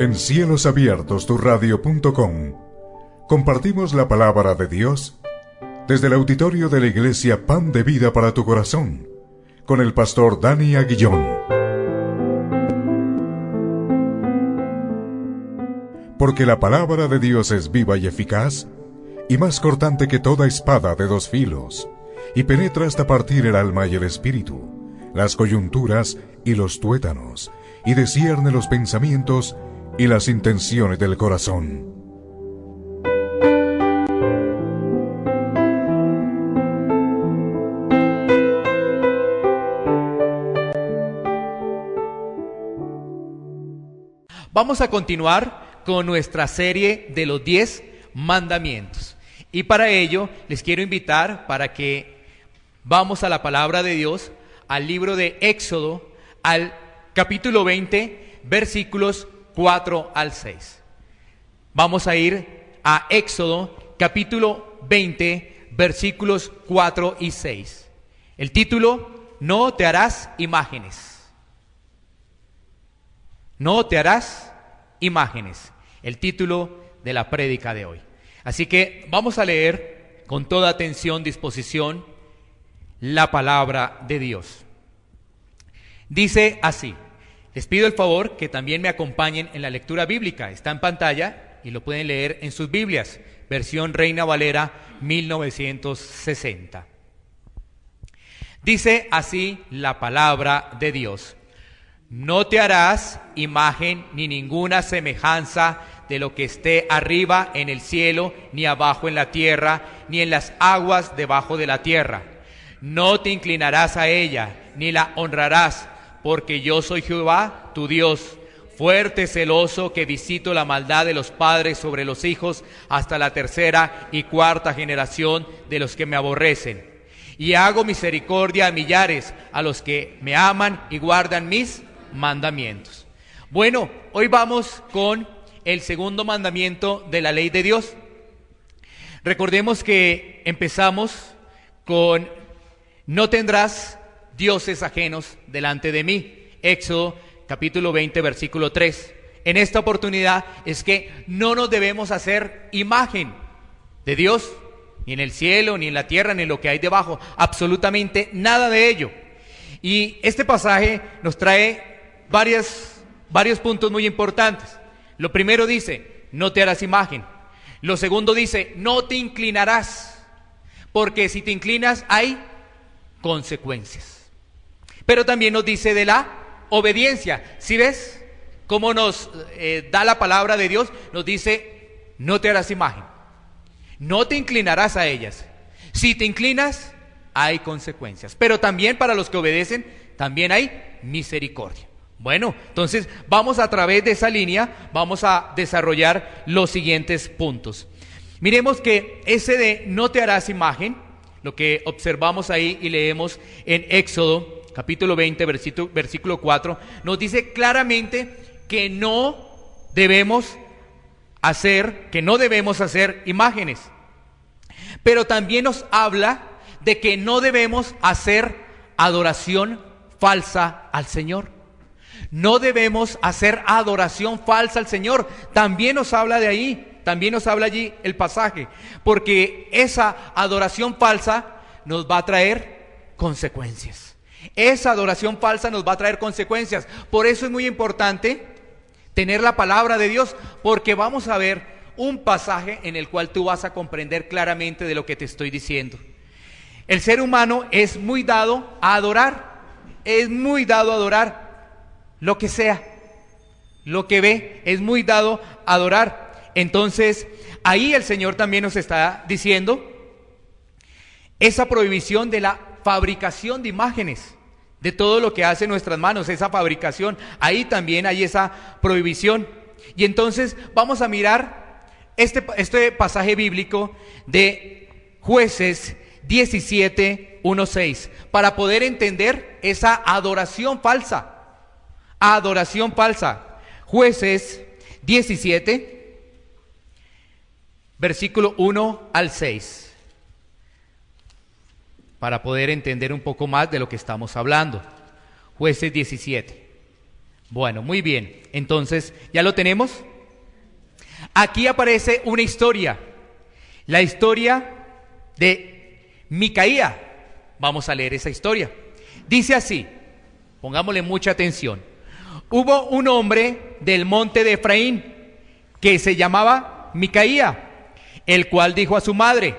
En Cielos Abiertos, turadio.com, compartimos la palabra de Dios desde el auditorio de la Iglesia Pan de Vida para tu Corazón, con el pastor Dani Aguillón. Porque la palabra de Dios es viva y eficaz, y más cortante que toda espada de dos filos, y penetra hasta partir el alma y el espíritu, las coyunturas y los tuétanos, y discierne los pensamientos y las intenciones del corazón. Vamos a continuar con nuestra serie de los 10 mandamientos. Y para ello les quiero invitar para que vamos a la palabra de Dios, al libro de Éxodo, al capítulo 20, versículos 4 al 6. Vamos a ir a Éxodo, capítulo 20, versículos 4 y 6. El título: No te harás imágenes. No te harás imágenes. El título de la prédica de hoy. Así que vamos a leer con toda atención, disposición, la palabra de Dios. Dice así. Les pido el favor que también me acompañen en la lectura bíblica. Está en pantalla y lo pueden leer en sus Biblias. Versión Reina Valera 1960. Dice así la palabra de Dios. No te harás imagen ni ninguna semejanza de lo que esté arriba en el cielo, ni abajo en la tierra, ni en las aguas debajo de la tierra. No te inclinarás a ella, ni la honrarás, porque yo soy Jehová, tu Dios, fuerte, celoso, que visito la maldad de los padres sobre los hijos hasta la tercera y cuarta generación de los que me aborrecen. Y hago misericordia a millares, a los que me aman y guardan mis mandamientos. Bueno, hoy vamos con el segundo mandamiento de la ley de Dios. Recordemos que empezamos con: no tendrás dioses ajenos delante de mí. Éxodo capítulo 20 versículo 3. En esta oportunidad es que no nos debemos hacer imagen de Dios, ni en el cielo, ni en la tierra, ni en lo que hay debajo, absolutamente nada de ello. Y este pasaje nos trae varios puntos muy importantes. Lo primero dice: no te harás imagen. Lo segundo dice: no te inclinarás, porque si te inclinas hay consecuencias. Pero también nos dice de la obediencia. ¿Sí ves cómo nos da la palabra de Dios? Nos dice: no te harás imagen, no te inclinarás a ellas. Si te inclinas hay consecuencias, pero también para los que obedecen también hay misericordia. Bueno, entonces vamos a través de esa línea, vamos a desarrollar los siguientes puntos. Miremos que ese de no te harás imagen, lo que observamos ahí y leemos en Éxodo capítulo 20, versículo 4, nos dice claramente que no debemos hacer imágenes. Pero también nos habla de que no debemos hacer adoración falsa al Señor. No debemos hacer adoración falsa al Señor. También nos habla de ahí, también nos habla allí el pasaje, porque esa adoración falsa nos va a traer consecuencias. Esa adoración falsa nos va a traer consecuencias. Por eso es muy importante tener la palabra de Dios, porque vamos a ver un pasaje en el cual tú vas a comprender claramente de lo que te estoy diciendo. El ser humano es muy dado a adorar, lo que sea, lo que ve, es muy dado a adorar. Entonces, ahí el Señor también nos está diciendo esa prohibición de la fabricación de imágenes, de todo lo que hacen nuestras manos, esa fabricación, ahí también hay esa prohibición. Y entonces vamos a mirar este pasaje bíblico de Jueces 17, 1-6, para poder entender esa adoración falsa. Jueces 17, versículo 1 al 6. Para poder entender un poco más de lo que estamos hablando. Jueces 17. Bueno, muy bien. Entonces, ¿ya lo tenemos? Aquí aparece una historia. La historia de Micaía. Vamos a leer esa historia. Dice así, pongámosle mucha atención. Hubo un hombre del monte de Efraín que se llamaba Micaía, el cual dijo a su madre: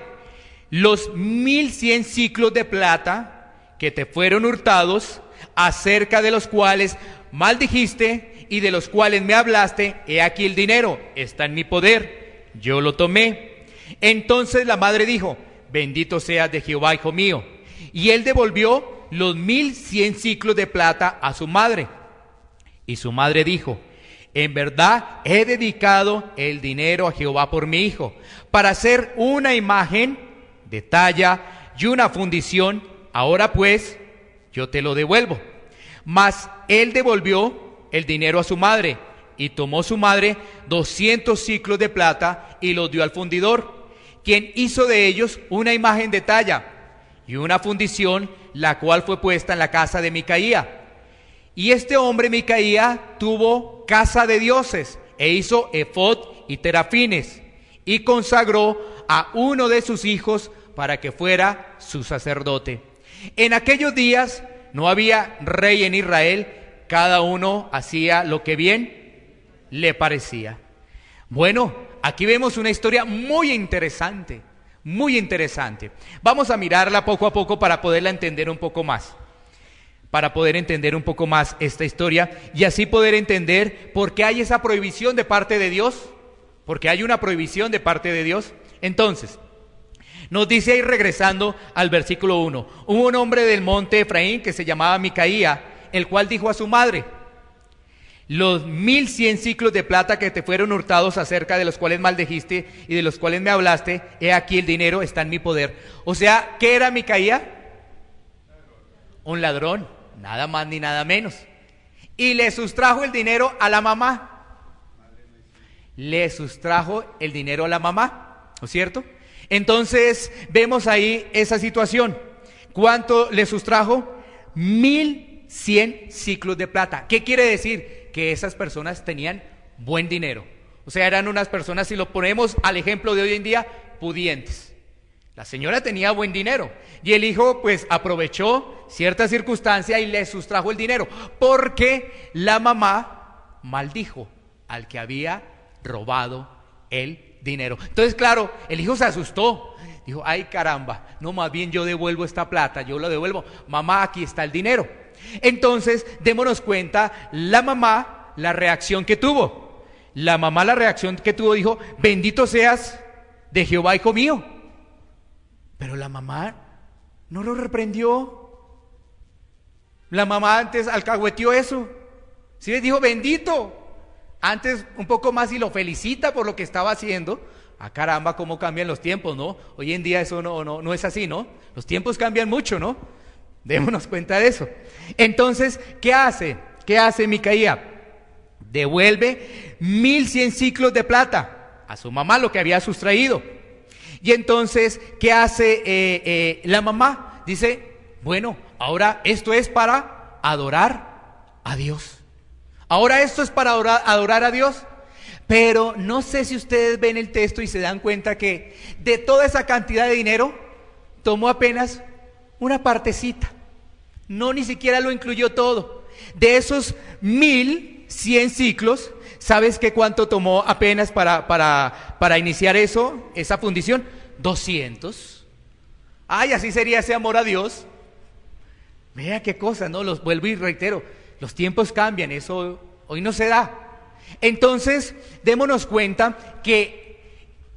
los 1100 siclos de plata que te fueron hurtados, acerca de los cuales maldijiste y de los cuales me hablaste, he aquí el dinero, está en mi poder, yo lo tomé. Entonces la madre dijo: bendito seas de Jehová, hijo mío. Y él devolvió los 1100 siclos de plata a su madre. Y su madre dijo: en verdad he dedicado el dinero a Jehová por mi hijo, para hacer una imagen de talla y una fundición. Ahora pues, yo te lo devuelvo. Mas él devolvió el dinero a su madre, y tomó su madre 200 siclos de plata y los dio al fundidor, quien hizo de ellos una imagen de talla y una fundición, la cual fue puesta en la casa de Micaía. Y este hombre Micaía tuvo casa de dioses, e hizo efod y terafines, y consagró a uno de sus hijos para que fuera su sacerdote. En aquellos días no había rey en Israel, cada uno hacía lo que bien le parecía. Bueno, aquí vemos una historia muy interesante, muy interesante. Vamos a mirarla poco a poco para poderla entender un poco más. Para poder entender un poco más esta historia y así poder entender por qué hay esa prohibición de parte de Dios, porque hay una prohibición de parte de Dios. Entonces, nos dice ahí, regresando al versículo 1, hubo un hombre del monte Efraín que se llamaba Micaía, el cual dijo a su madre: los 1100 siclos de plata que te fueron hurtados, acerca de los cuales maldijiste y de los cuales me hablaste, he aquí el dinero, está en mi poder. O sea, ¿qué era Micaía? Un ladrón, nada más ni nada menos. Y le sustrajo el dinero a la mamá. Le sustrajo el dinero a la mamá, ¿no es cierto? Entonces vemos ahí esa situación. ¿Cuánto le sustrajo? 1100 ciclos de plata. ¿Qué quiere decir? Que esas personas tenían buen dinero. O sea, eran unas personas, si lo ponemos al ejemplo de hoy en día, pudientes. La señora tenía buen dinero y el hijo pues aprovechó cierta circunstancia y le sustrajo el dinero, porque la mamá maldijo al que había robado el dinero. Entonces, claro, el hijo se asustó, dijo: ay caramba, no, más bien yo devuelvo esta plata, yo lo devuelvo. Mamá, aquí está el dinero. Entonces, démonos cuenta, la mamá, la reacción que tuvo. La mamá, la reacción que tuvo, dijo: bendito seas de Jehová, hijo mío. Pero la mamá no lo reprendió. La mamá antes alcahueteó eso. Sí les dijo: bendito. Antes un poco más y lo felicita por lo que estaba haciendo. Ah, caramba, cómo cambian los tiempos, ¿no? Hoy en día eso no es así, ¿no? Los tiempos cambian mucho, ¿no? Démonos cuenta de eso. Entonces, ¿qué hace? ¿Qué hace Micaía? Devuelve 1100 ciclos de plata a su mamá, lo que había sustraído. Y entonces, ¿qué hace la mamá? Dice: bueno, ahora esto es para adorar a Dios. Ahora esto es para adorar a Dios. Pero no sé si ustedes ven el texto y se dan cuenta que de toda esa cantidad de dinero, tomó apenas una partecita. No, ni siquiera lo incluyó todo. De esos 1100 ciclos, ¿sabes qué cuánto tomó apenas para iniciar eso, esa fundición? 200. Ay, así sería ese amor a Dios. Vea qué cosa, ¿no? Los vuelvo y reitero, los tiempos cambian, eso hoy no se da. Entonces, démonos cuenta que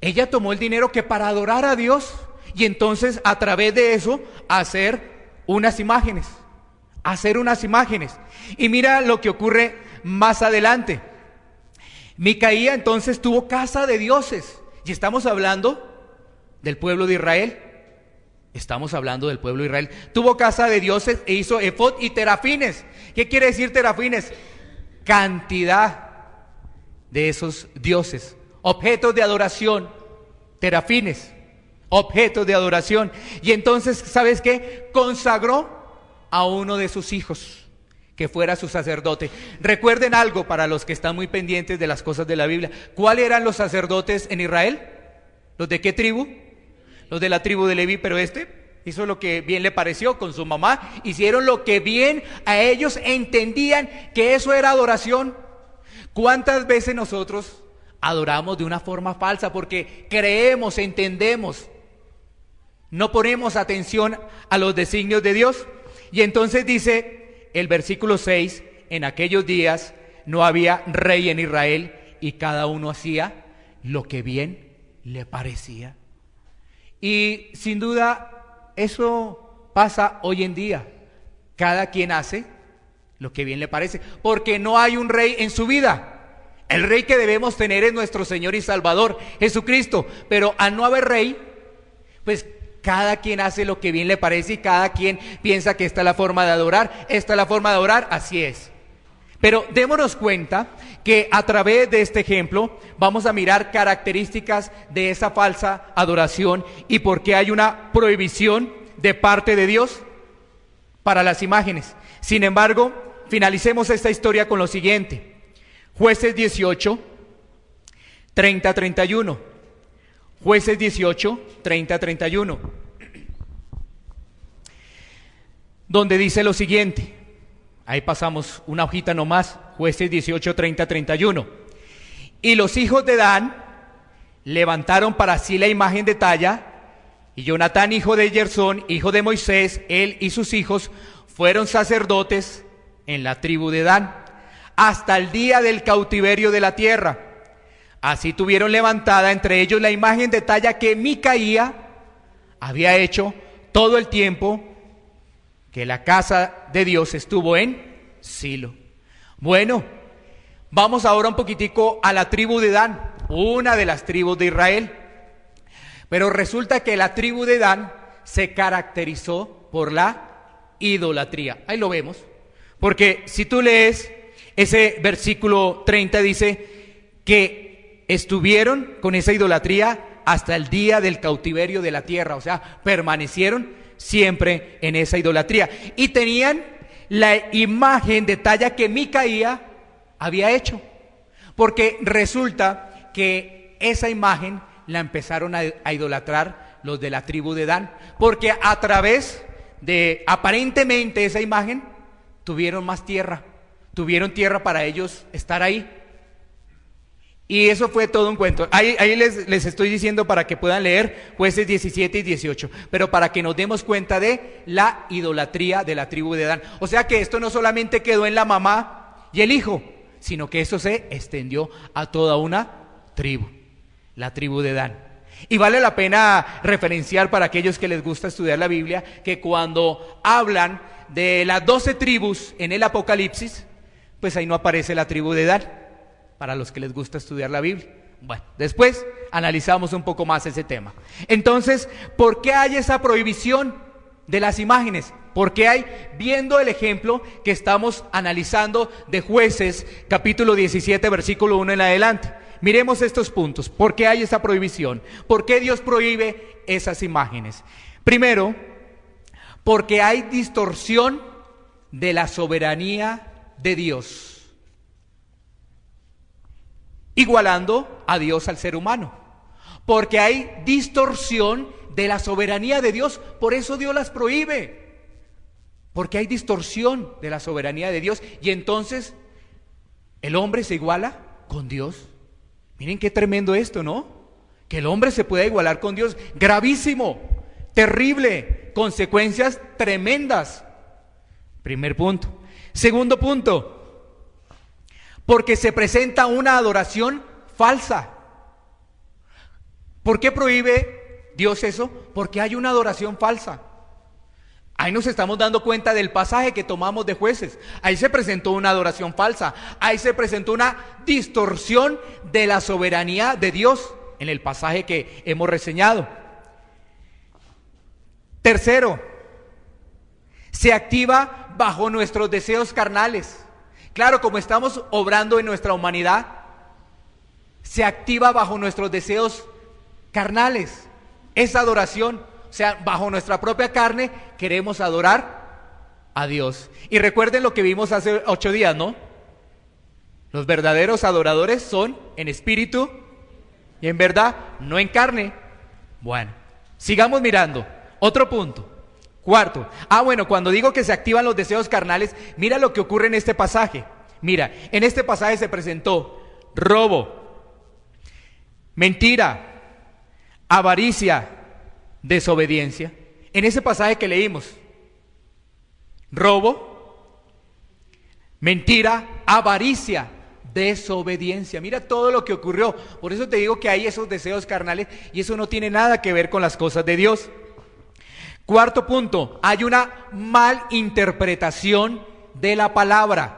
ella tomó el dinero que para adorar a Dios, y entonces a través de eso hacer unas imágenes. Y mira lo que ocurre más adelante. Micaía entonces tuvo casa de dioses, y estamos hablando del pueblo de Israel. Tuvo casa de dioses e hizo efod y terafines. ¿Qué quiere decir terafines? Cantidad de esos dioses, objetos de adoración. Terafines, objetos de adoración. Y entonces, ¿sabes qué? Consagró a uno de sus hijos, que fuera su sacerdote. Recuerden algo para los que están muy pendientes de las cosas de la Biblia. ¿Cuáles eran los sacerdotes en Israel? ¿Los de qué tribu? Los de la tribu de Leví, pero hizo lo que bien le pareció con su mamá. Hicieron lo que bien a ellos entendían que eso era adoración. ¿Cuántas veces nosotros adoramos de una forma falsa porque creemos, entendemos, no ponemos atención a los designios de Dios? Y entonces dice el versículo 6, en aquellos días no había rey en Israel y cada uno hacía lo que bien le parecía. Y sin duda eso pasa hoy en día. Cada quien hace lo que bien le parece, porque no hay un rey en su vida. El rey que debemos tener es nuestro Señor y Salvador, Jesucristo. Pero al no haber rey, pues cada quien hace lo que bien le parece y cada quien piensa que esta es la forma de adorar. Esta es la forma de adorar, así es. Pero démonos cuenta que a través de este ejemplo vamos a mirar características de esa falsa adoración y por qué hay una prohibición de parte de Dios para las imágenes. Sin embargo, finalicemos esta historia con lo siguiente. Jueces 18, 30-31. Jueces 18, 30-31. Donde dice lo siguiente. Ahí pasamos una hojita nomás. Jueces 18, 30-31. Y los hijos de Dan levantaron para sí la imagen de talla, y Jonatán, hijo de Gersón, hijo de Moisés, él y sus hijos, fueron sacerdotes en la tribu de Dan, hasta el día del cautiverio de la tierra. Así tuvieron levantada entre ellos la imagen de talla que Micaía había hecho todo el tiempo que la casa de Dios estuvo en Silo. Bueno, vamos ahora un poquitico a la tribu de Dan, una de las tribus de Israel. Pero resulta que la tribu de Dan se caracterizó por la idolatría. Ahí lo vemos, porque si tú lees ese versículo 30 dice que estuvieron con esa idolatría hasta el día del cautiverio de la tierra, o sea, permanecieron siempre en esa idolatría y tenían la imagen de talla que Micaía había hecho, porque resulta que esa imagen la empezaron a idolatrar los de la tribu de Dan, porque a través de aparentemente esa imagen tuvieron más tierra, tuvieron tierra para ellos estar ahí. Y eso fue todo un cuento. Ahí les estoy diciendo para que puedan leer Jueces 17 y 18, pero para que nos demos cuenta de la idolatría de la tribu de Dan. O sea que esto no solamente quedó en la mamá y el hijo, sino que eso se extendió a toda una tribu, la tribu de Dan. Y vale la pena referenciar para aquellos que les gusta estudiar la Biblia, que cuando hablan de las 12 tribus en el Apocalipsis, pues ahí no aparece la tribu de Dan, para los que les gusta estudiar la Biblia. Bueno, después analizamos un poco más ese tema. Entonces, ¿por qué hay esa prohibición de las imágenes? ¿Por qué hay, viendo el ejemplo que estamos analizando de Jueces, capítulo 17, versículo 1 en adelante? Miremos estos puntos. ¿Por qué hay esa prohibición? ¿Por qué Dios prohíbe esas imágenes? Primero, porque hay distorsión de la soberanía de Dios, igualando a Dios al ser humano. Porque hay distorsión de la soberanía de Dios, por eso Dios las prohíbe. Porque hay distorsión de la soberanía de Dios y entonces el hombre se iguala con Dios. Miren qué tremendo esto, ¿no? Que el hombre se pueda igualar con Dios. Gravísimo, terrible, consecuencias tremendas. Primer punto. Segundo punto, porque se presenta una adoración falsa. ¿Por qué prohíbe Dios eso? Porque hay una adoración falsa. Ahí nos estamos dando cuenta del pasaje que tomamos de Jueces. Ahí se presentó una adoración falsa. Ahí se presentó una distorsión de la soberanía de Dios en el pasaje que hemos reseñado. Tercero, se activa bajo nuestros deseos carnales. Claro, como estamos obrando en nuestra humanidad, se activa bajo nuestros deseos carnales esa adoración. O sea, bajo nuestra propia carne queremos adorar a Dios. Y recuerden lo que vimos hace 8 días, ¿no? Los verdaderos adoradores son en espíritu y en verdad, no en carne. Bueno, sigamos mirando. Otro punto. Cuarto. Bueno, cuando digo que se activan los deseos carnales, mira lo que ocurre en este pasaje. Mira, en este pasaje se presentó robo, mentira, avaricia, desobediencia. En ese pasaje que leímos, robo, mentira, avaricia, desobediencia. Mira todo lo que ocurrió. Por eso te digo que hay esos deseos carnales y eso no tiene nada que ver con las cosas de Dios. Cuarto punto, hay una malinterpretación de la palabra.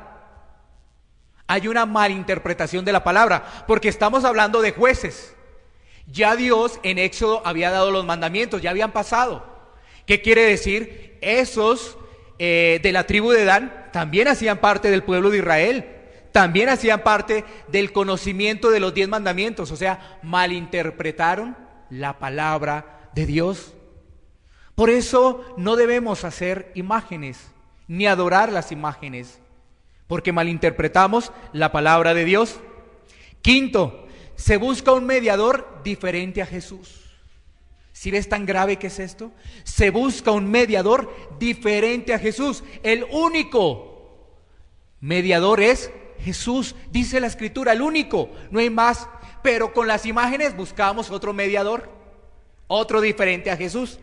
Hay una malinterpretación de la palabra, porque estamos hablando de jueces. Ya Dios en Éxodo había dado los mandamientos, ya habían pasado. ¿Qué quiere decir? Esos de la tribu de Dan también hacían parte del pueblo de Israel, también hacían parte del conocimiento de los 10 mandamientos, o sea, malinterpretaron la palabra de Dios. Por eso no debemos hacer imágenes, ni adorar las imágenes, porque malinterpretamos la palabra de Dios. Quinto, se busca un mediador diferente a Jesús. ¿Sí ves tan grave que es esto? Se busca un mediador diferente a Jesús. El único mediador es Jesús, dice la Escritura, el único, no hay más. Pero con las imágenes buscamos otro mediador, otro diferente a Jesús.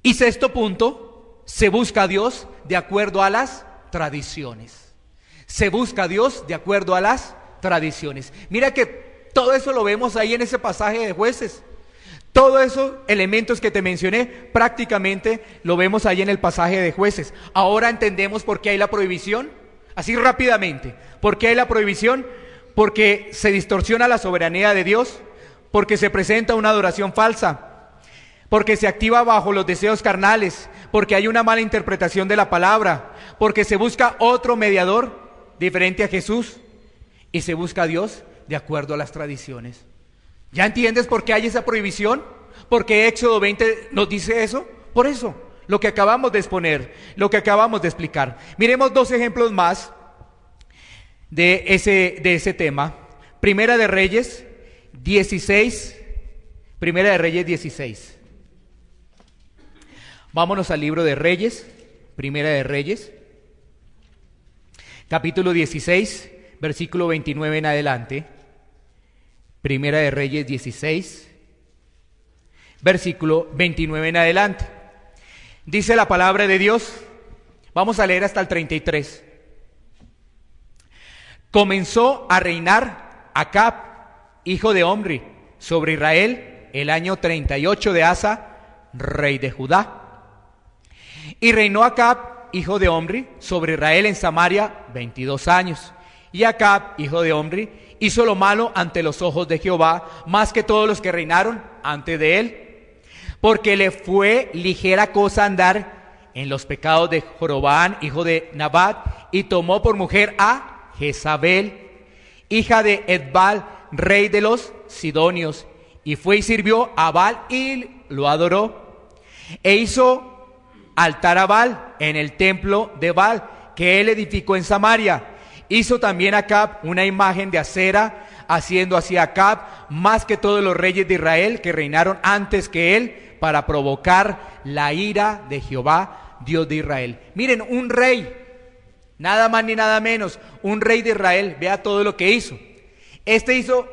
Y sexto punto, se busca a Dios de acuerdo a las tradiciones. Se busca a Dios de acuerdo a las tradiciones. Mira que todo eso lo vemos ahí en ese pasaje de Jueces. Todos esos elementos que te mencioné prácticamente lo vemos ahí en el pasaje de Jueces. Ahora entendemos por qué hay la prohibición. Así rápidamente, ¿por qué hay la prohibición? Porque se distorsiona la soberanía de Dios, porque se presenta una adoración falsa, porque se activa bajo los deseos carnales, porque hay una mala interpretación de la palabra, porque se busca otro mediador diferente a Jesús y se busca a Dios de acuerdo a las tradiciones. ¿Ya entiendes por qué hay esa prohibición? ¿Por qué Éxodo 20 nos dice eso? Por eso, lo que acabamos de exponer, lo que acabamos de explicar. Miremos 2 ejemplos más de ese tema. Primera de Reyes 16. Primera de Reyes 16. Vámonos al libro de Reyes, Primera de Reyes, capítulo 16, versículo 29 en adelante. Primera de Reyes 16, versículo 29 en adelante. Dice la palabra de Dios, vamos a leer hasta el 33. Comenzó a reinar Acab, hijo de Omri, sobre Israel el año 38 de Asa, rey de Judá. Y reinó Acab, hijo de Omri, sobre Israel en Samaria 22 años. Y Acab, hijo de Omri, hizo lo malo ante los ojos de Jehová, más que todos los que reinaron antes de él, porque le fue ligera cosa andar en los pecados de Jorobán, hijo de Nabat, y tomó por mujer a Jezabel, hija de Edbal, rey de los Sidonios, y fue y sirvió a Baal y lo adoró, e hizo altar a Baal en el templo de Baal que él edificó en Samaria. Hizo también Acab una imagen de acera, haciendo así Acab más que todos los reyes de Israel que reinaron antes que él, para provocar la ira de Jehová, Dios de Israel. Miren, un rey, nada más ni nada menos, un rey de Israel, vea todo lo que hizo. Este hizo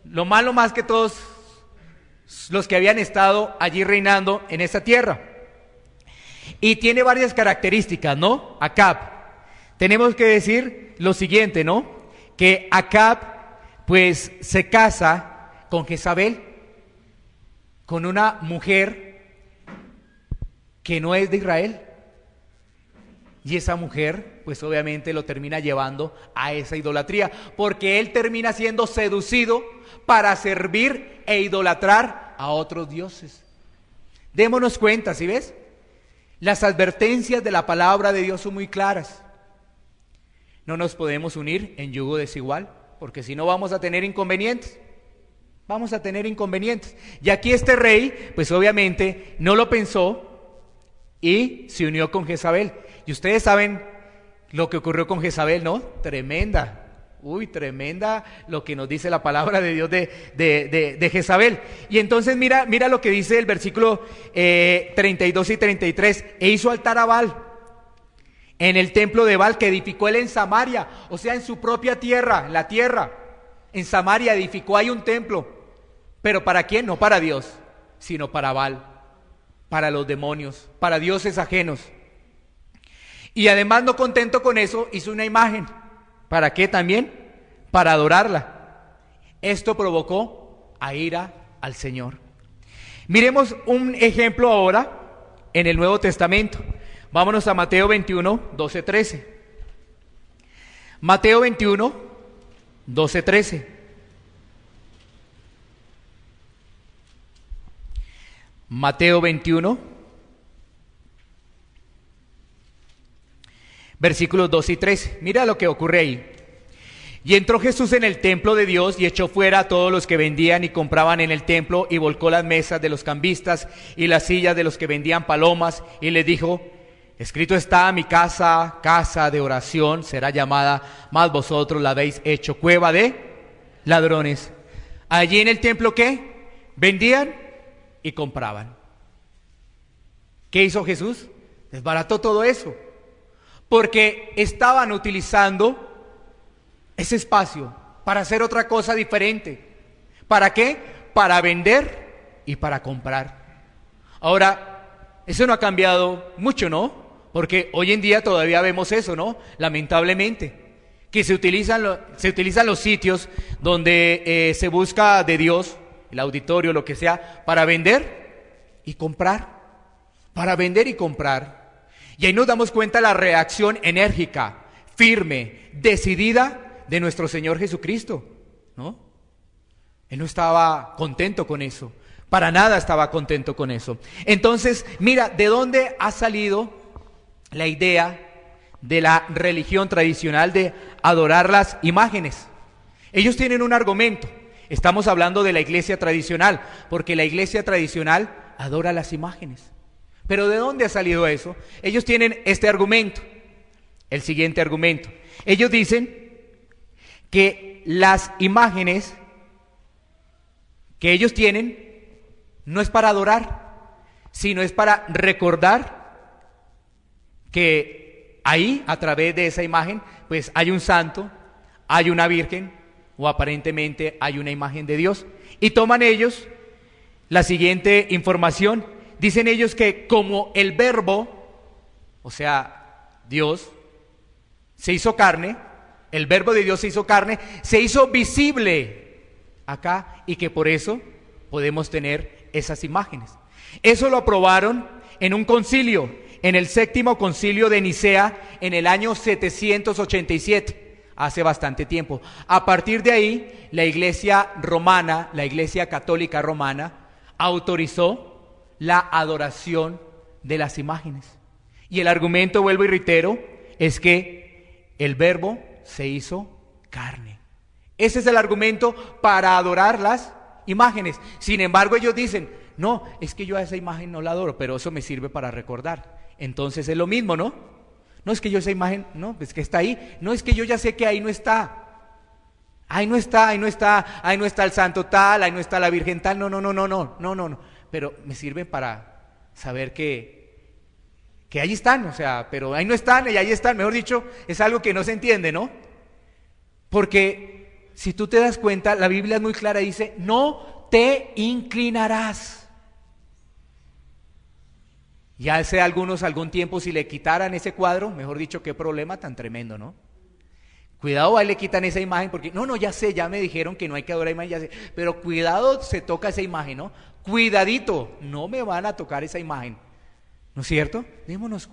lo malo más que todos los que habían estado allí reinando en esa tierra. Y tiene varias características, ¿no? Acab. Tenemos que decir lo siguiente, ¿no? Que Acab, pues, se casa con Jezabel, con una mujer que no es de Israel. Y esa mujer, pues, obviamente lo termina llevando a esa idolatría, porque él termina siendo seducido para servir e idolatrar a otros dioses. Démonos cuenta, ¿sí ves? Las advertencias de la palabra de Dios son muy claras. No nos podemos unir en yugo desigual, porque si no vamos a tener inconvenientes. Vamos a tener inconvenientes. Y aquí este rey, pues obviamente no lo pensó, y se unió con Jezabel. Y ustedes saben lo que ocurrió con Jezabel, ¿no? Tremenda. Tremenda lo que nos dice la palabra de Dios de Jezabel. Y entonces mira lo que dice el versículo 32 y 33. E hizo altar a Baal en el templo de Baal que edificó él en Samaria, o sea, en su propia tierra, en la tierra. En Samaria edificó ahí un templo. ¿Pero para quién? No para Dios, sino para Baal, para los demonios, para dioses ajenos. Y además, no contento con eso, hizo una imagen. ¿Para qué también? Para adorarla. Esto provocó a ira al Señor. Miremos un ejemplo ahora en el Nuevo Testamento. Vámonos a Mateo 21, 12, 13. Mateo 21, 12, 13. Mateo 21, versículos 2 y 13. Mira lo que ocurre ahí. Y entró Jesús en el templo de Dios y echó fuera a todos los que vendían y compraban en el templo y volcó las mesas de los cambistas y las sillas de los que vendían palomas y les dijo: escrito está, mi casa, casa de oración será llamada, mas vosotros la habéis hecho cueva de ladrones. Allí en el templo, ¿qué? Vendían y compraban. ¿Qué hizo Jesús? Desbarató todo eso, porque estaban utilizando ese espacio para hacer otra cosa diferente. ¿Para qué? Para vender y para comprar. Ahora, eso no ha cambiado mucho, ¿no? Porque hoy en día todavía vemos eso, ¿no? Lamentablemente, que se utilizan los sitios donde se busca de Dios, el auditorio, lo que sea, para vender y comprar. Para vender y comprar. Y ahí nos damos cuenta la reacción enérgica, firme, decidida de nuestro Señor Jesucristo, ¿no? Él no estaba contento con eso, para nada estaba contento con eso. Entonces, mira, ¿de dónde ha salido la idea de la religión tradicional de adorar las imágenes? Ellos tienen un argumento. Estamos hablando de la iglesia tradicional, porque la iglesia tradicional adora las imágenes. Pero ¿de dónde ha salido eso? Ellos tienen este argumento, el siguiente argumento. Ellos dicen que las imágenes que ellos tienen no es para adorar, sino es para recordar que ahí, a través de esa imagen, pues hay un santo, hay una virgen, o aparentemente hay una imagen de Dios. Y toman ellos la siguiente información. Dicen ellos que como el verbo, o sea, Dios, se hizo carne, el verbo de Dios se hizo carne, se hizo visible acá, y que por eso podemos tener esas imágenes. Eso lo aprobaron en un concilio, en el 7º concilio de Nicea, en el año 787, hace bastante tiempo. A partir de ahí, la iglesia romana, la iglesia católica romana, autorizó la adoración de las imágenes. Y el argumento, vuelvo y reitero, es que el verbo se hizo carne. Ese es el argumento para adorar las imágenes. Sin embargo, ellos dicen: no, es que yo a esa imagen no la adoro, pero eso me sirve para recordar. Entonces es lo mismo, ¿no? No es que yo esa imagen, no, es que está ahí. No, es que yo ya sé que ahí no está. Ahí no está, ahí no está, ahí no está el santo tal, ahí no está la virgen tal. No. Pero me sirve para saber que ahí están, o sea, pero ahí no están y ahí están. Mejor dicho, es algo que no se entiende, ¿no? Porque si tú te das cuenta, la Biblia es muy clara, dice: no te inclinarás. Ya hace algún tiempo, si le quitaran ese cuadro, mejor dicho, qué problema tan tremendo, ¿no? Cuidado, ahí le quitan esa imagen, porque no, ya sé, ya me dijeron que no hay que adorar imagen, ya sé, pero cuidado, se toca esa imagen, ¿no? Cuidadito, no me van a tocar esa imagen, ¿no es cierto? Démonos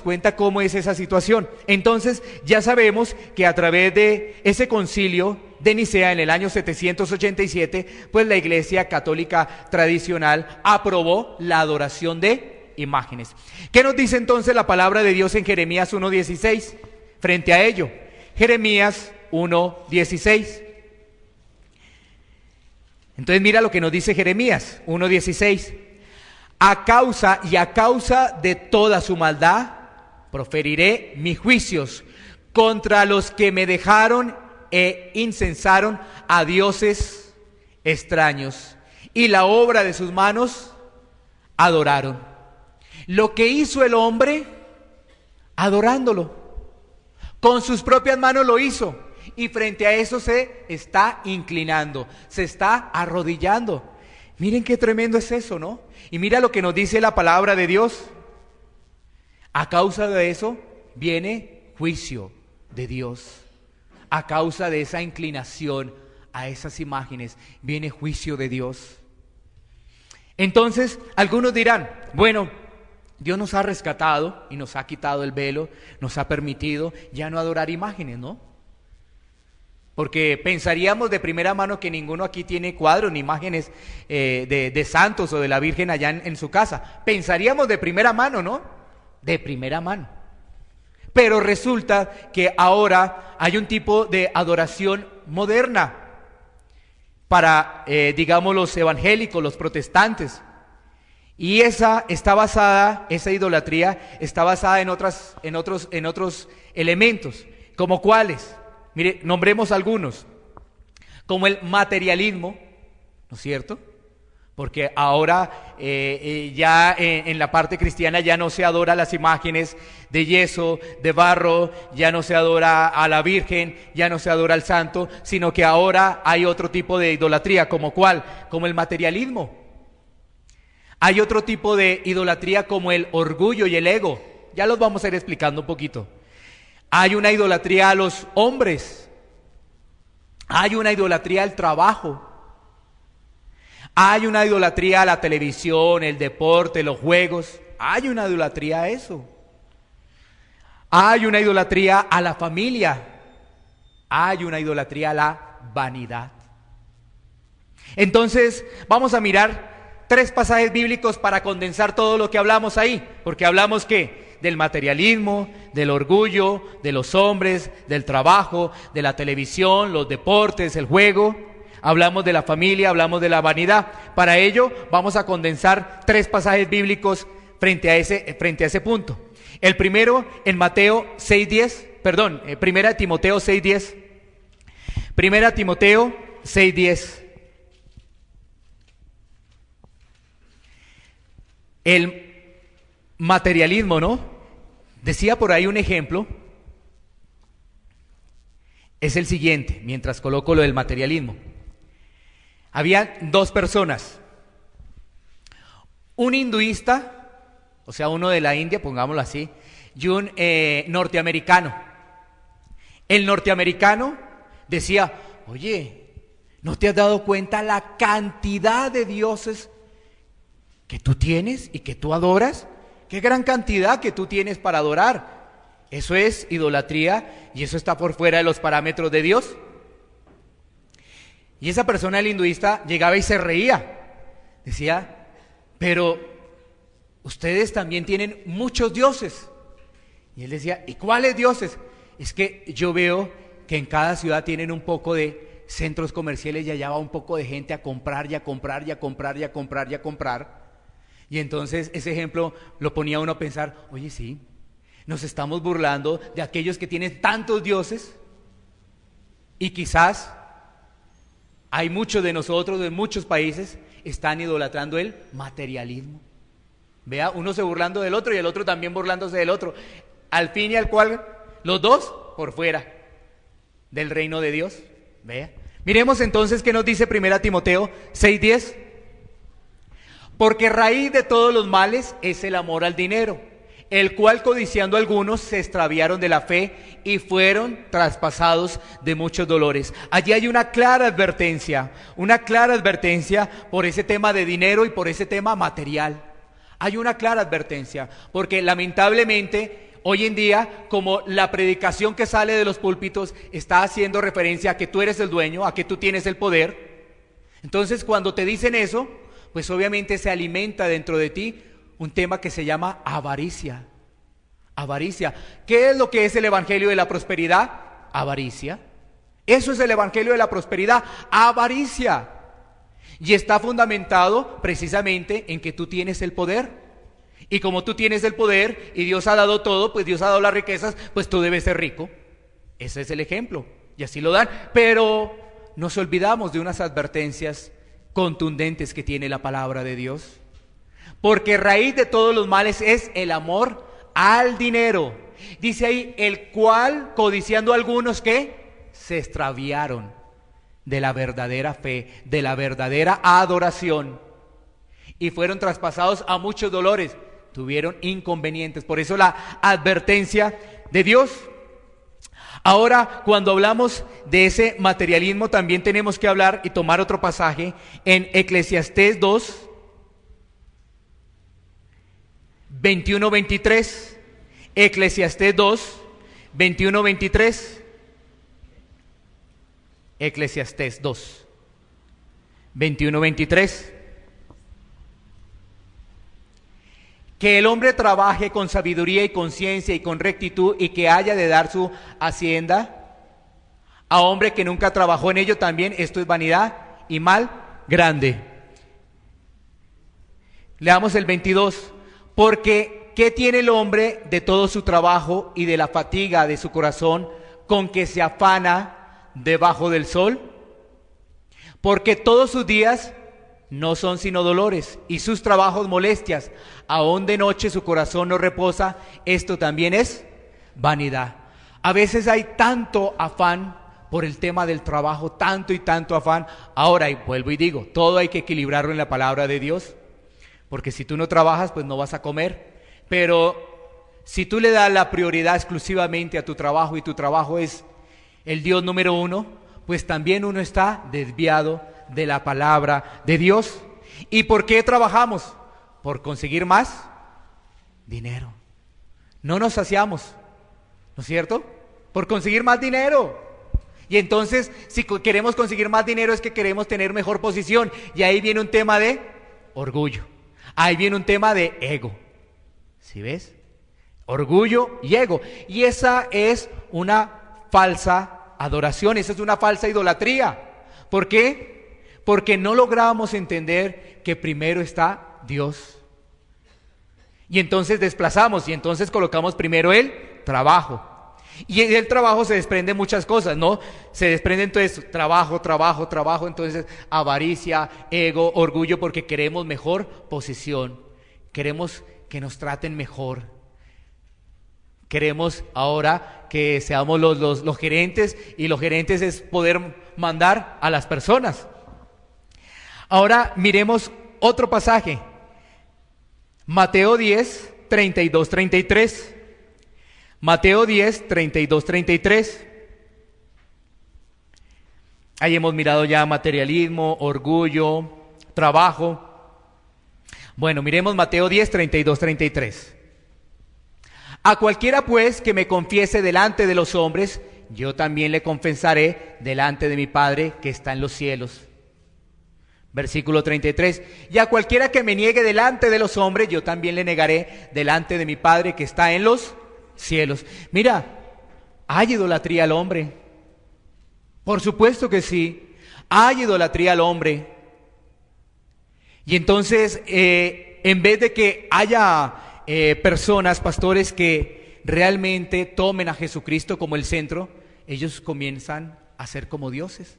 cuenta cómo es esa situación. Entonces, ya sabemos que a través de ese concilio de Nicea en el año 787, pues la iglesia católica tradicional aprobó la adoración de imágenes. ¿Qué nos dice entonces la palabra de Dios en Jeremías 1:16? Frente a ello, Jeremías 1:16. Entonces mira lo que nos dice Jeremías 1:16. A causa de toda su maldad, proferiré mis juicios contra los que me dejaron e incensaron a dioses extraños, y la obra de sus manos adoraron. Lo que hizo el hombre, adorándolo. Con sus propias manos lo hizo, y frente a eso se está inclinando, se está arrodillando. Miren qué tremendo es eso, ¿no? Y mira lo que nos dice la palabra de Dios. A causa de eso viene juicio de Dios. A causa de esa inclinación a esas imágenes viene juicio de Dios. Entonces, algunos dirán, bueno, Dios nos ha rescatado y nos ha quitado el velo, nos ha permitido ya no adorar imágenes, ¿no? Porque pensaríamos de primera mano que ninguno aquí tiene cuadros ni imágenes de santos o de la Virgen allá en su casa. Pensaríamos de primera mano, ¿no? De primera mano. Pero resulta que ahora hay un tipo de adoración moderna para, digamos, los evangélicos, los protestantes. Y esa idolatría está basada en otros elementos. ¿Como cuáles? Mire, nombremos algunos, como el materialismo, ¿no es cierto? Porque ahora ya en la parte cristiana ya no se adora las imágenes de yeso, de barro, ya no se adora a la Virgen, ya no se adora al santo, sino que ahora hay otro tipo de idolatría, ¿como cuál? Como el materialismo. Hay otro tipo de idolatría como el orgullo y el ego, ya los vamos a ir explicando un poquito. Hay una idolatría a los hombres, hay una idolatría al trabajo, hay una idolatría a la televisión, el deporte, los juegos, hay una idolatría a eso. Hay una idolatría a la familia, hay una idolatría a la vanidad. Entonces, vamos a mirar 3 pasajes bíblicos para condensar todo lo que hablamos ahí, porque hablamos que del materialismo, del orgullo, de los hombres, del trabajo, de la televisión, los deportes, el juego. Hablamos de la familia, hablamos de la vanidad. Para ello vamos a condensar 3 pasajes bíblicos frente a ese punto. El primero en Mateo 6:10, Primera Timoteo 6:10. Primera Timoteo 6:10. El materialismo, ¿no? Decía por ahí un ejemplo, es el siguiente, mientras coloco lo del materialismo. Había 2 personas, un hinduista, o sea, uno de la India, pongámoslo así, y un norteamericano. El norteamericano decía, oye, ¿no te has dado cuenta la cantidad de dioses que tú tienes y que tú adoras? ¡Qué gran cantidad que tú tienes para adorar! Eso es idolatría y eso está por fuera de los parámetros de Dios. Y esa persona, el hinduista, llegaba y se reía. Decía, pero ustedes también tienen muchos dioses. Y él decía, ¿y cuáles dioses? Es que yo veo que en cada ciudad tienen un poco de centros comerciales y allá va un poco de gente a comprar y a comprar y a comprar y a comprar y a comprar. Y entonces ese ejemplo lo ponía a uno a pensar, oye, sí, nos estamos burlando de aquellos que tienen tantos dioses y quizás hay muchos de nosotros, de muchos países, están idolatrando el materialismo. Vea, uno se burlando del otro y el otro también burlándose del otro. Al fin y al cual, los dos por fuera del reino de Dios. Vea. Miremos entonces qué nos dice 1 Timoteo 6:10. Porque raíz de todos los males es el amor al dinero, el cual codiciando algunos se extraviaron de la fe y fueron traspasados de muchos dolores. Allí hay una clara advertencia por ese tema de dinero y por ese tema material. Hay una clara advertencia, porque lamentablemente hoy en día, como la predicación que sale de los púlpitos está haciendo referencia a que tú eres el dueño, a que tú tienes el poder, entonces cuando te dicen eso, pues obviamente se alimenta dentro de ti un tema que se llama avaricia. Avaricia. ¿Qué es lo que es el evangelio de la prosperidad? Avaricia. Eso es el evangelio de la prosperidad, avaricia. Y está fundamentado precisamente en que tú tienes el poder. Y como tú tienes el poder y Dios ha dado todo, pues Dios ha dado las riquezas, pues tú debes ser rico. Ese es el ejemplo. Y así lo dan. Pero nos olvidamos de unas advertencias contundentes que tiene la palabra de Dios. Porque raíz de todos los males es el amor al dinero. Dice ahí, el cual, codiciando algunos, ¿qué? Se extraviaron de la verdadera fe, de la verdadera adoración, y fueron traspasados a muchos dolores, tuvieron inconvenientes. Por eso la advertencia de Dios. Ahora, cuando hablamos de ese materialismo, también tenemos que hablar y tomar otro pasaje en Eclesiastés 2, 21-23. Eclesiastés 2, 21-23. Eclesiastés 2, 21-23. Que el hombre trabaje con sabiduría y con ciencia y con rectitud, y que haya de dar su hacienda a hombre que nunca trabajó en ello también. Esto es vanidad y mal grande. Leamos el 22. Porque ¿qué tiene el hombre de todo su trabajo y de la fatiga de su corazón con que se afana debajo del sol? Porque todos sus días no son sino dolores, y sus trabajos molestias. Aún de noche su corazón no reposa. Esto también es vanidad. A veces hay tanto afán por el tema del trabajo, tanto y tanto afán. Ahora, y vuelvo y digo, todo hay que equilibrarlo en la palabra de Dios, porque si tú no trabajas, pues no vas a comer. Pero si tú le das la prioridad exclusivamente a tu trabajo, y tu trabajo es el Dios número uno, pues también uno está desviado de la palabra de Dios. ¿Y por qué trabajamos? Por conseguir más dinero. No nos saciamos, ¿no es cierto? Por conseguir más dinero. Y entonces, si queremos conseguir más dinero, es que queremos tener mejor posición. Y ahí viene un tema de orgullo. Ahí viene un tema de ego. ¿Sí ves? Orgullo y ego. Y esa es una falsa adoración, esa es una falsa idolatría. ¿Por qué? Porque no logramos entender que primero está Dios. Y entonces desplazamos, y entonces colocamos primero el trabajo. Y del trabajo se desprenden muchas cosas, ¿no? Se desprende entonces trabajo, entonces avaricia, ego, orgullo, porque queremos mejor posición. Queremos que nos traten mejor. Queremos ahora que seamos los gerentes, y los gerentes es poder mandar a las personas. Ahora miremos otro pasaje. Mateo 10, 32, 33. Mateo 10, 32, 33. Ahí hemos mirado ya materialismo, orgullo, trabajo. Bueno, miremos Mateo 10, 32, 33. A cualquiera pues que me confiese delante de los hombres, yo también le confesaré delante de mi Padre que está en los cielos. Versículo 33. Y a cualquiera que me niegue delante de los hombres, yo también le negaré delante de mi Padre que está en los cielos. Mira, ¿hay idolatría al hombre? Por supuesto que sí, hay idolatría al hombre. Y entonces, en vez de que haya personas, pastores, que realmente tomen a Jesucristo como el centro, ellos comienzan a ser como dioses,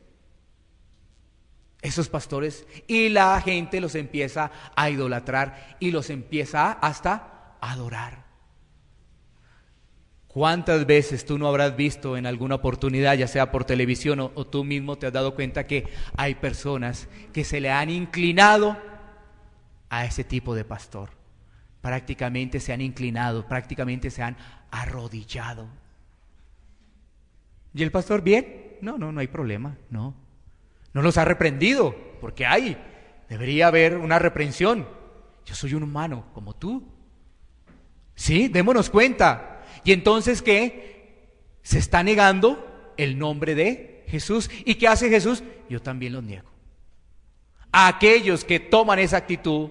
esos pastores, y la gente los empieza a idolatrar y los empieza hasta a adorar. ¿Cuántas veces tú no habrás visto en alguna oportunidad, ya sea por televisión o tú mismo te has dado cuenta que hay personas que se le han inclinado a ese tipo de pastor? Prácticamente se han inclinado, prácticamente se han arrodillado. ¿Y el pastor bien? No hay problema, no los ha reprendido, porque debería haber una reprensión. Yo soy un humano como tú. Sí, démonos cuenta. Y entonces, ¿qué? Se está negando el nombre de Jesús. ¿Y qué hace Jesús? Yo también los niego. A aquellos que toman esa actitud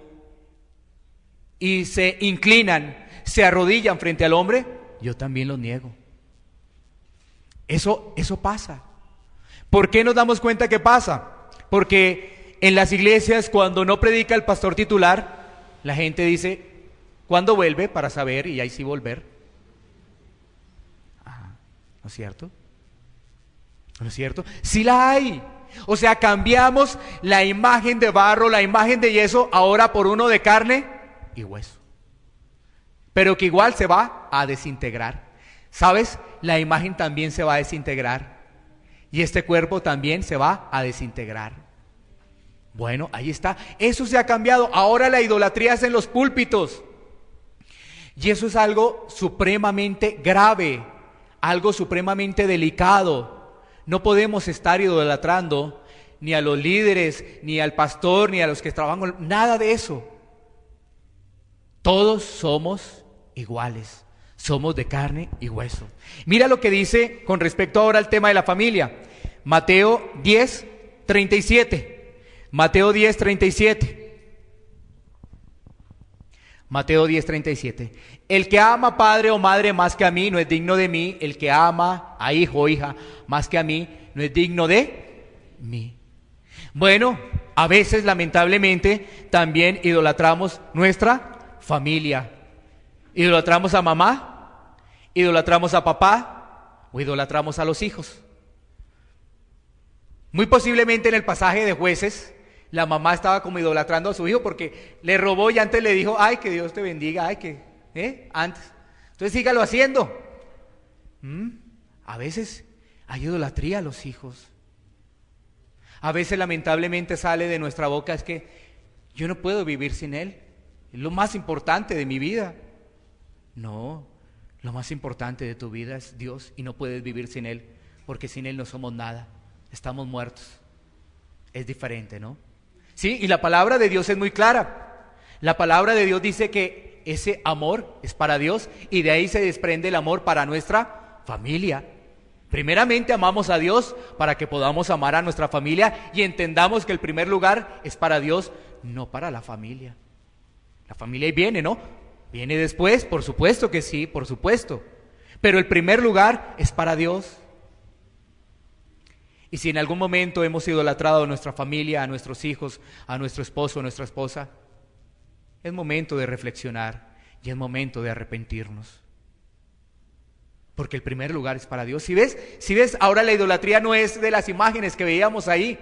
y se inclinan, se arrodillan frente al hombre, yo también los niego. Eso pasa. ¿Por qué nos damos cuenta que pasa? Porque en las iglesias, cuando no predica el pastor titular, la gente dice, ¿cuándo vuelve? Para saber, y ahí sí volver. ¿No es cierto? ¿No es cierto? Sí la hay. O sea, cambiamos la imagen de barro, la imagen de yeso, ahora por uno de carne y hueso. Pero que igual se va a desintegrar. ¿Sabes? La imagen también se va a desintegrar. Y este cuerpo también se va a desintegrar. Bueno, ahí está. Eso se ha cambiado. Ahora la idolatría es en los púlpitos. Y eso es algo supremamente grave, algo supremamente delicado. No podemos estar idolatrando ni a los líderes, ni al pastor, ni a los que trabajan, nada de eso. Todos somos iguales, somos de carne y hueso. Mira lo que dice con respecto ahora al tema de la familia. Mateo 10:37. Mateo 10:37. Mateo 10:37. El que ama padre o madre más que a mí no es digno de mí. El que ama a hijo o hija más que a mí no es digno de mí. Bueno, a veces lamentablemente también idolatramos nuestra familia. Idolatramos a mamá, idolatramos a papá o idolatramos a los hijos. Muy posiblemente en el pasaje de Jueces, la mamá estaba como idolatrando a su hijo porque le robó y antes le dijo, ay, que Dios te bendiga, ay, que, antes. Entonces sígalo haciendo. A veces hay idolatría a los hijos. A veces lamentablemente sale de nuestra boca, es que yo no puedo vivir sin él. Es lo más importante de mi vida. No, lo más importante de tu vida es Dios y no puedes vivir sin él, porque sin él no somos nada. Estamos muertos. Es diferente, ¿no? Sí, y la palabra de Dios es muy clara. La palabra de Dios dice que ese amor es para Dios y de ahí se desprende el amor para nuestra familia. Primeramente amamos a Dios para que podamos amar a nuestra familia y entendamos que el primer lugar es para Dios, no para la familia. La familia ahí viene, ¿no? Viene después, por supuesto que sí, por supuesto. Pero el primer lugar es para Dios. Y si en algún momento hemos idolatrado a nuestra familia, a nuestros hijos, a nuestro esposo, a nuestra esposa, es momento de reflexionar y es momento de arrepentirnos. Porque el primer lugar es para Dios. Si ves, ahora la idolatría no es de las imágenes que veíamos ahí.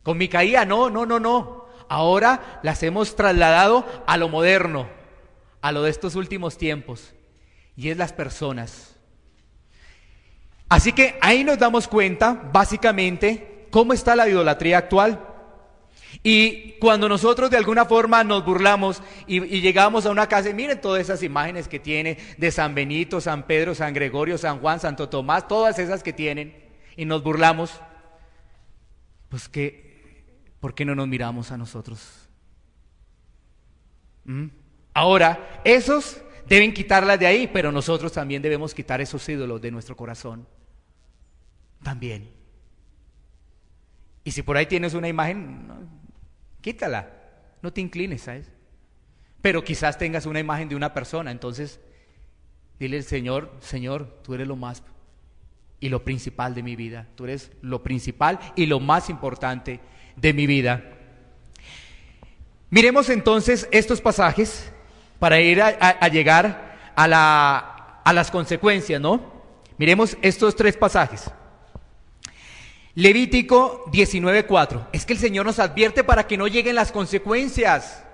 Con Micaía, no. Ahora las hemos trasladado a lo moderno, a lo de estos últimos tiempos. Y es las personas. Así que ahí nos damos cuenta, básicamente, cómo está la idolatría actual. Y cuando nosotros de alguna forma nos burlamos y llegamos a una casa y miren todas esas imágenes que tiene de San Benito, San Pedro, San Gregorio, San Juan, Santo Tomás, todas esas que tienen, y nos burlamos, pues ¿por qué no nos miramos a nosotros? Ahora, esos deben quitarlas de ahí, pero nosotros también debemos quitar esos ídolos de nuestro corazón. También. Y si por ahí tienes una imagen, quítala, no te inclines, ¿sabes? Pero quizás tengas una imagen de una persona, entonces dile al Señor, Señor, tú eres lo más y lo principal de mi vida. Tú eres lo principal y lo más importante de mi vida. Miremos entonces estos pasajes para ir a llegar a las consecuencias, ¿no? Miremos estos tres pasajes. Levítico 19:4. Es que el Señor nos advierte para que no lleguen las consecuencias.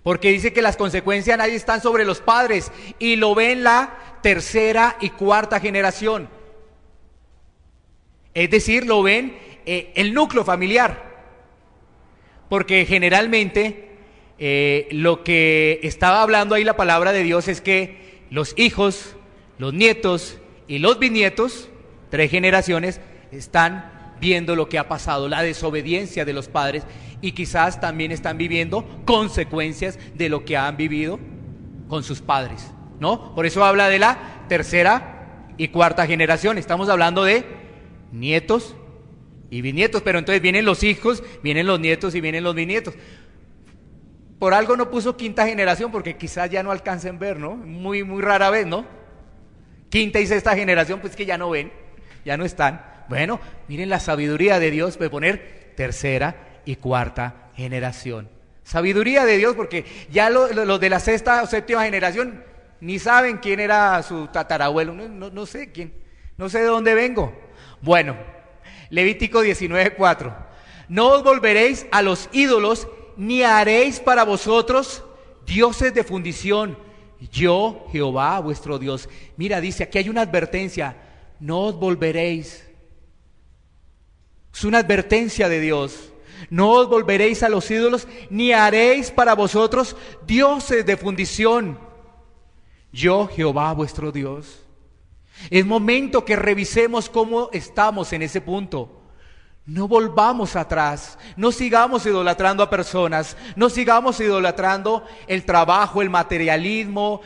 Porque dice que las consecuencias ahí están sobre los padres y lo ven la tercera y cuarta generación. Es decir, lo ven el núcleo familiar. Porque generalmente lo que estaba hablando ahí la palabra de Dios es que los hijos, los nietos y los bisnietos, 3 generaciones, están viendo lo que ha pasado, la desobediencia de los padres y quizás también están viviendo consecuencias de lo que han vivido con sus padres, ¿no? Por eso habla de la tercera y cuarta generación. Estamos hablando de nietos y bisnietos, pero entonces vienen los hijos, vienen los nietos y vienen los bisnietos. Por algo no puso quinta generación, porque quizás ya no alcancen a ver, ¿no? Muy rara vez, ¿no? Quinta y sexta generación, pues que ya no ven, ya no están. Bueno, miren la sabiduría de Dios, puede poner tercera y cuarta generación. Sabiduría de Dios, porque ya los de la sexta o séptima generación ni saben quién era su tatarabuelo, no sé quién, no sé de dónde vengo. Bueno, Levítico 19:4. No os volveréis a los ídolos, ni haréis para vosotros dioses de fundición. Yo, Jehová, vuestro Dios. Mira, dice, aquí hay una advertencia. No os volveréis. Es una advertencia de Dios. No os volveréis a los ídolos, ni haréis para vosotros dioses de fundición. Yo, Jehová, vuestro Dios. Es momento que revisemos cómo estamos en ese punto. No volvamos atrás, no sigamos idolatrando a personas, no sigamos idolatrando el trabajo, el materialismo,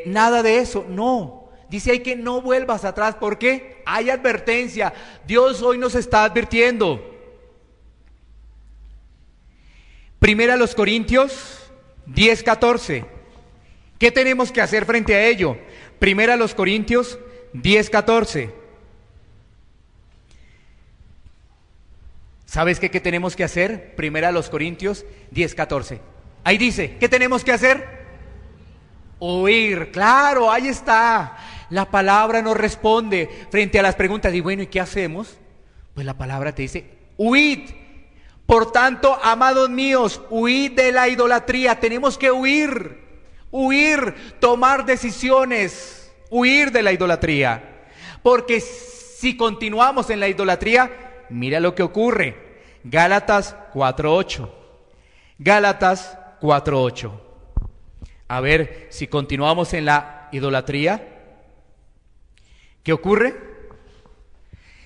nada de eso, no. Dice ahí que no vuelvas atrás, ¿por qué? Hay advertencia, Dios hoy nos está advirtiendo. Primera a los Corintios 10:14. ¿Qué tenemos que hacer frente a ello? Primera a los Corintios 10:14. ¿Sabes qué tenemos que hacer? Primera a los Corintios 10:14. Ahí dice, ¿qué tenemos que hacer? Oír, claro, ahí está. La palabra nos responde frente a las preguntas. Y bueno, ¿y qué hacemos? Pues la palabra te dice, huid. Por tanto, amados míos, huid de la idolatría. Tenemos que huir, tomar decisiones, huir de la idolatría. Porque si continuamos en la idolatría, mira lo que ocurre. Gálatas 4:8. Gálatas 4:8. A ver si continuamos en la idolatría. ¿Qué ocurre?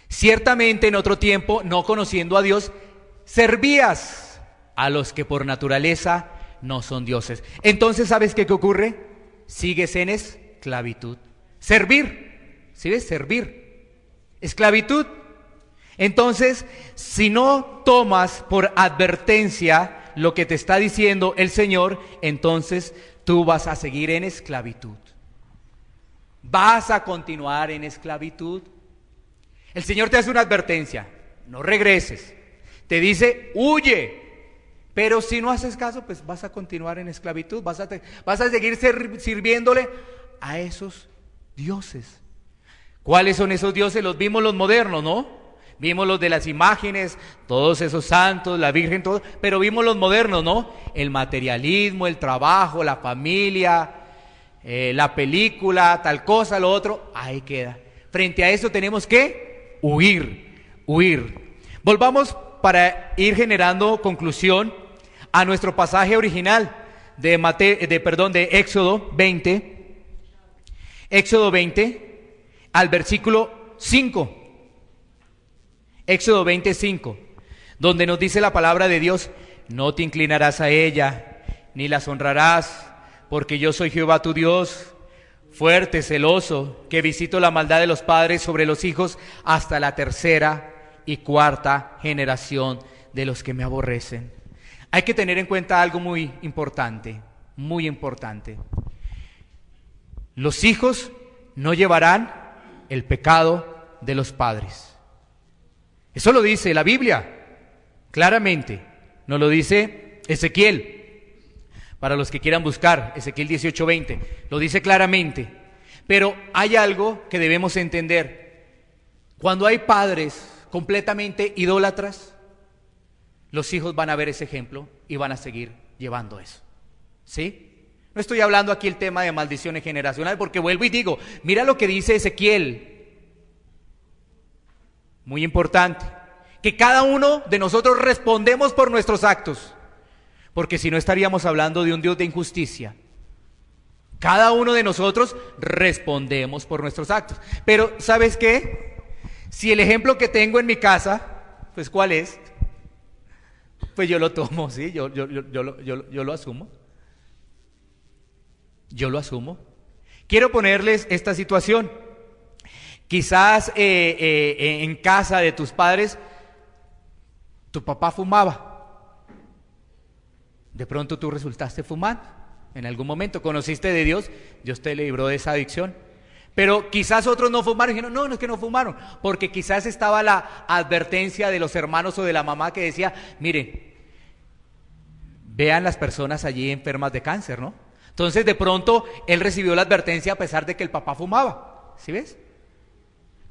Ciertamente en otro tiempo, no conociendo a Dios, servías a los que por naturaleza no son dioses. Entonces, ¿sabes qué ocurre? Sigues en esclavitud. Servir. ¿Sí ves? Servir. Esclavitud. Entonces, si no tomas por advertencia lo que te está diciendo el Señor, entonces tú vas a seguir en esclavitud. Vas a continuar en esclavitud. El Señor te hace una advertencia, no regreses. Te dice, huye. Pero si no haces caso, pues vas a continuar en esclavitud. Vas a seguir sirviéndole a esos dioses. ¿Cuáles son esos dioses? Los vimos los modernos, ¿no? Vimos los de las imágenes, todos esos santos, la Virgen, todo, pero vimos los modernos, ¿no? El materialismo, el trabajo, la familia, la película, tal cosa, lo otro, ahí queda. Frente a eso tenemos que huir. Volvamos para ir generando conclusión a nuestro pasaje original de Éxodo 20. Éxodo 20 al versículo 5. Éxodo 25, donde nos dice la palabra de Dios, no te inclinarás a ella, ni las honrarás, porque yo soy Jehová tu Dios, fuerte, celoso, que visito la maldad de los padres sobre los hijos hasta la tercera y cuarta generación de los que me aborrecen. Hay que tener en cuenta algo muy importante, muy importante. Los hijos no llevarán el pecado de los padres. Eso lo dice la Biblia, claramente. Nos lo dice Ezequiel, para los que quieran buscar, Ezequiel 18:20, lo dice claramente. Pero hay algo que debemos entender. Cuando hay padres completamente idólatras, los hijos van a ver ese ejemplo y van a seguir llevando eso. ¿Sí? No estoy hablando aquí el tema de maldiciones generacionales, porque vuelvo y digo, mira lo que dice Ezequiel. Muy importante, que cada uno de nosotros respondemos por nuestros actos, porque si no estaríamos hablando de un Dios de injusticia. Cada uno de nosotros respondemos por nuestros actos. Pero ¿sabes qué? Si el ejemplo que tengo en mi casa, pues ¿cuál es? Pues yo lo tomo, ¿sí? Yo lo asumo. Yo lo asumo. Quiero ponerles esta situación. Quizás en casa de tus padres, tu papá fumaba. De pronto tú resultaste fumando. En algún momento conociste de Dios, Dios te libró de esa adicción. Pero quizás otros no fumaron y dijeron, no, no es que no fumaron, porque quizás estaba la advertencia de los hermanos o de la mamá que decía, miren, vean las personas allí enfermas de cáncer, ¿no? Entonces de pronto él recibió la advertencia a pesar de que el papá fumaba, ¿sí ves?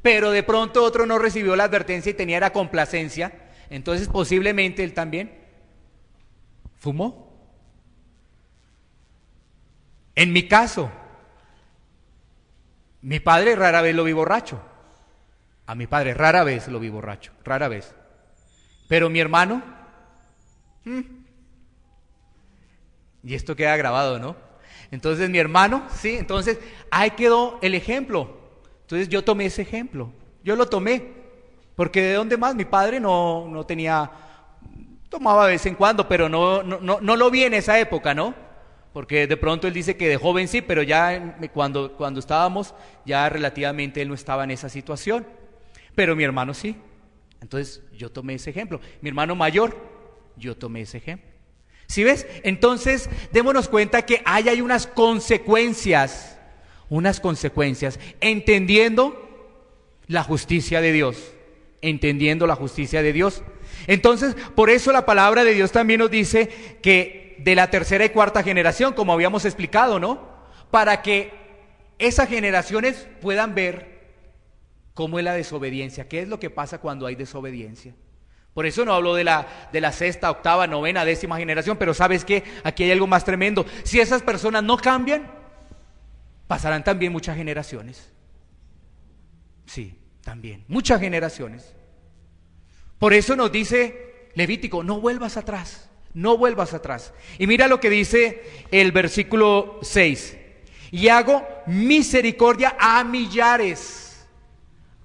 Pero de pronto otro no recibió la advertencia y tenía la complacencia, entonces posiblemente él también fumó. En mi caso, mi padre rara vez lo vi borracho. A mi padre rara vez lo vi borracho, rara vez. Pero mi hermano, y esto queda grabado, ¿no? Entonces mi hermano, sí, entonces ahí quedó el ejemplo. Entonces yo tomé ese ejemplo, yo lo tomé, porque ¿de dónde más? Mi padre no tenía, tomaba de vez en cuando, pero no lo vi en esa época, ¿no? Porque de pronto él dice que de joven sí, pero ya cuando estábamos, ya relativamente él no estaba en esa situación. Pero mi hermano sí. Entonces yo tomé ese ejemplo. Mi hermano mayor, yo tomé ese ejemplo. ¿Sí ves? Entonces démonos cuenta que hay unas consecuencias, entendiendo la justicia de Dios. Entendiendo la justicia de Dios. Entonces, por eso la palabra de Dios también nos dice que de la tercera y cuarta generación, como habíamos explicado, ¿no? Para que esas generaciones puedan ver cómo es la desobediencia, qué es lo que pasa cuando hay desobediencia. Por eso no hablo de la sexta, octava, novena, décima generación, pero ¿sabes qué? Aquí hay algo más tremendo. Si esas personas no cambian, pasarán también muchas generaciones. Sí, también, muchas generaciones. Por eso nos dice Levítico, no vuelvas atrás. No vuelvas atrás. Y mira lo que dice el versículo 6. Y hago misericordia a millares.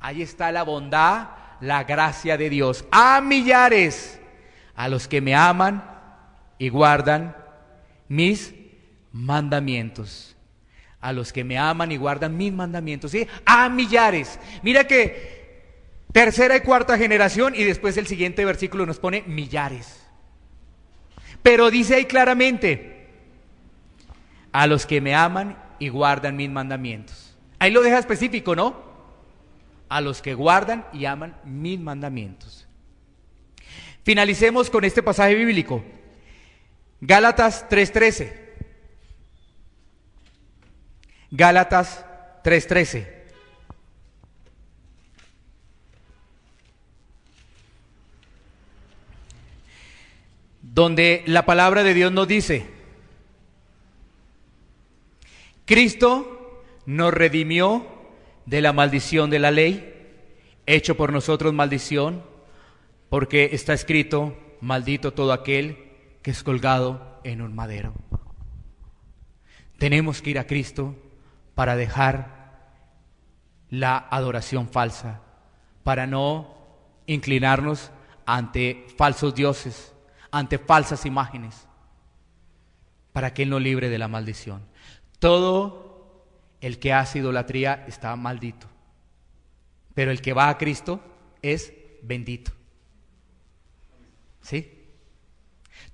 Ahí está la bondad, la gracia de Dios. A millares. A los que me aman y guardan mis mandamientos. A los que me aman y guardan mis mandamientos. ¿Sí? A millares. Mira que tercera y cuarta generación y después el siguiente versículo nos pone millares. Pero dice ahí claramente, a los que me aman y guardan mis mandamientos. Ahí lo deja específico, ¿no? A los que guardan y aman mis mandamientos. Finalicemos con este pasaje bíblico. Gálatas 3:13. Gálatas 3:13. Donde la palabra de Dios nos dice, Cristo nos redimió de la maldición de la ley, hecho por nosotros maldición, porque está escrito, maldito todo aquel que es colgado en un madero. Tenemos que ir a Cristo para dejar la adoración falsa, para no inclinarnos ante falsos dioses, ante falsas imágenes, para que Él nos libre de la maldición. Todo el que hace idolatría está maldito, pero el que va a Cristo es bendito. ¿Sí?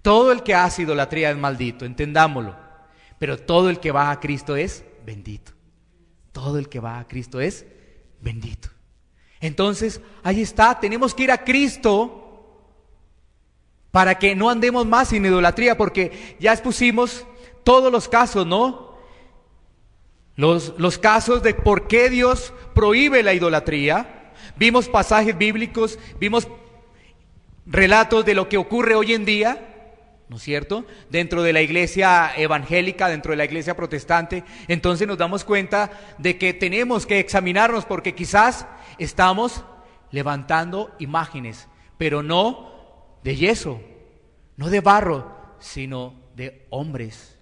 Todo el que hace idolatría es maldito, entendámoslo, pero todo el que va a Cristo es bendito. Todo el que va a Cristo es bendito. Entonces, ahí está, tenemos que ir a Cristo para que no andemos más sin idolatría, porque ya expusimos todos los casos, ¿no? Los casos de por qué Dios prohíbe la idolatría. Vimos pasajes bíblicos, vimos relatos de lo que ocurre hoy en día, ¿no es cierto? Dentro de la iglesia evangélica, dentro de la iglesia protestante. Entonces nos damos cuenta de que tenemos que examinarnos, porque quizás estamos levantando imágenes, pero no de yeso, no de barro, sino de hombres,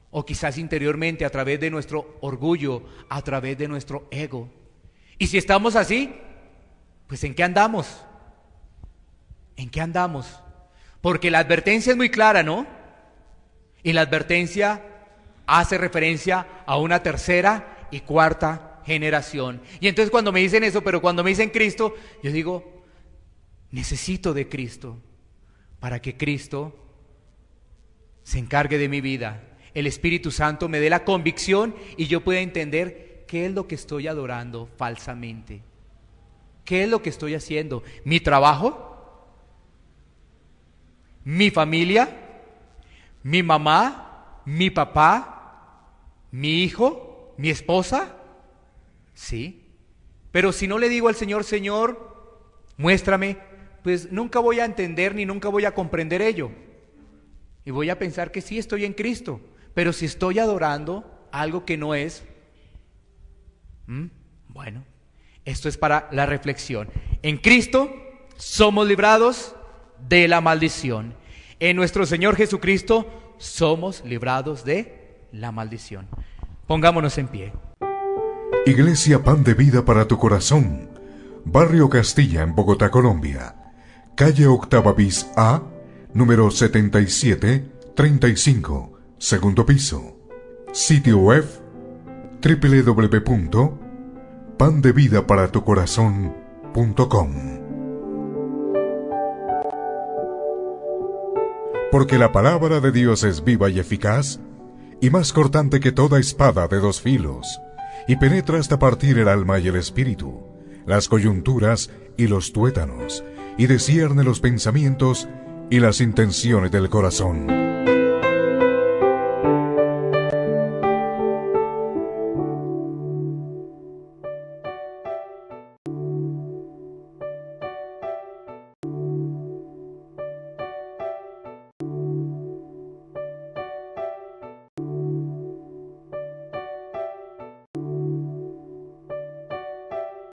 o quizás interiormente a través de nuestro orgullo, a través de nuestro ego. Y si estamos así, pues ¿en qué andamos? ¿En qué andamos? Porque la advertencia es muy clara, ¿no? Y la advertencia hace referencia a una tercera y cuarta generación. Y entonces cuando me dicen eso, pero cuando me dicen Cristo, yo digo, necesito de Cristo para que Cristo se encargue de mi vida. el Espíritu Santo me dé la convicción y yo pueda entender qué es lo que estoy adorando falsamente. ¿Qué es lo que estoy haciendo? ¿Mi trabajo? ¿Mi familia? ¿Mi mamá? ¿Mi papá? ¿Mi hijo? ¿Mi esposa? Sí. Pero si no le digo al Señor, Señor, muéstrame, pues nunca voy a entender ni nunca voy a comprender ello. Y voy a pensar que sí estoy en Cristo, pero si estoy adorando algo que no es, bueno, esto es para la reflexión. En Cristo somos librados de la maldición. En nuestro Señor Jesucristo somos librados de la maldición. Pongámonos en pie. Iglesia Pan de Vida para tu Corazón, Barrio Castilla, en Bogotá, Colombia. Calle Octava bis A, número 7735, segundo piso. Sitio web www.pandevidaparatucorazon.com. Porque la palabra de Dios es viva y eficaz, y más cortante que toda espada de dos filos, y penetra hasta partir el alma y el espíritu, las coyunturas y los tuétanos, y discierne los pensamientos y las intenciones del corazón.